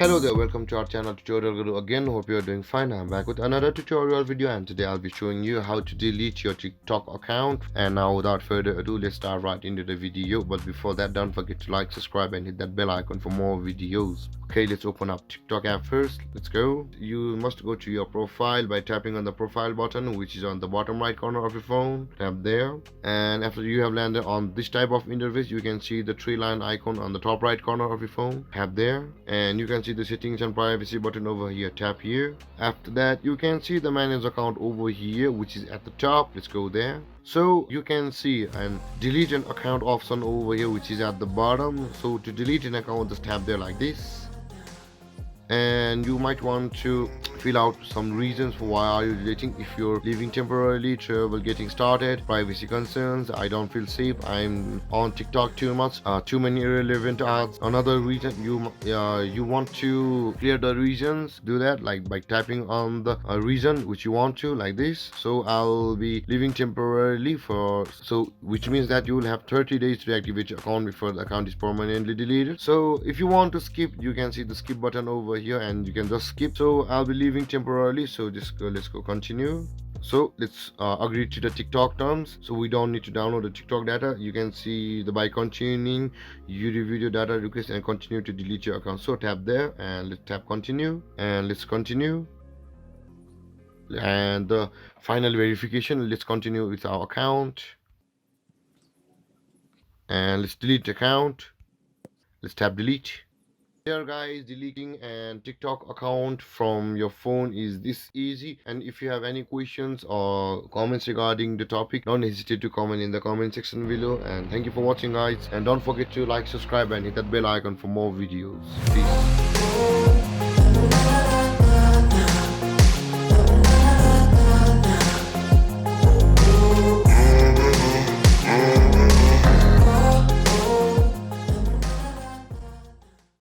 Hello there, welcome to our channel Tutorial Guru again. Hope you are doing fine. I'm back with another tutorial video, and today I'll be showing you how to delete your TikTok account. And now without further ado, let's start right into the video. But before that, don't forget to like, subscribe and hit that bell icon for more videos. Okay, let's open up TikTok app first. Let's go. You must go to your profile by tapping on the profile button, which is on the bottom right corner of your phone. Tap there, and after you have landed on this type of interface, you can see the three line icon on the top right corner of your phone. Tap there, and you can see the settings and privacy button over here. Tap here. After that, you can see the manage account over here, which is at the top. Let's go there. So you can see and delete an account option over here, which is at the bottom. So to delete an account, just tap there like this, and you might want to fill out some reasons for why are you deleting. If you're leaving temporarily, travel getting started, privacy concerns, I don't feel safe, I'm on TikTok too much, too many irrelevant ads. Another reason you want to clear the reasons, do that like by tapping on the reason which you want to, like this. So I'll be leaving temporarily for, so which means that you will have 30 days to deactivate your account before the account is permanently deleted. So if you want to skip, you can see the skip button over here and you can just skip. So I'll be leaving temporarily, so just go, let's go continue. So let's agree to the TikTok terms, so we don't need to download the TikTok data. You can see the by continuing you review your data request and continue to delete your account. So tap there and let's tap continue, and let's continue. And the final verification, let's continue with our account, and let's delete account. Let's tap delete. Here guys, deleting an TikTok account from your phone is this easy. And if you have any questions or comments regarding the topic, don't hesitate to comment in the comment section below. And thank you for watching guys, and don't forget to like, subscribe and hit that bell icon for more videos. Peace.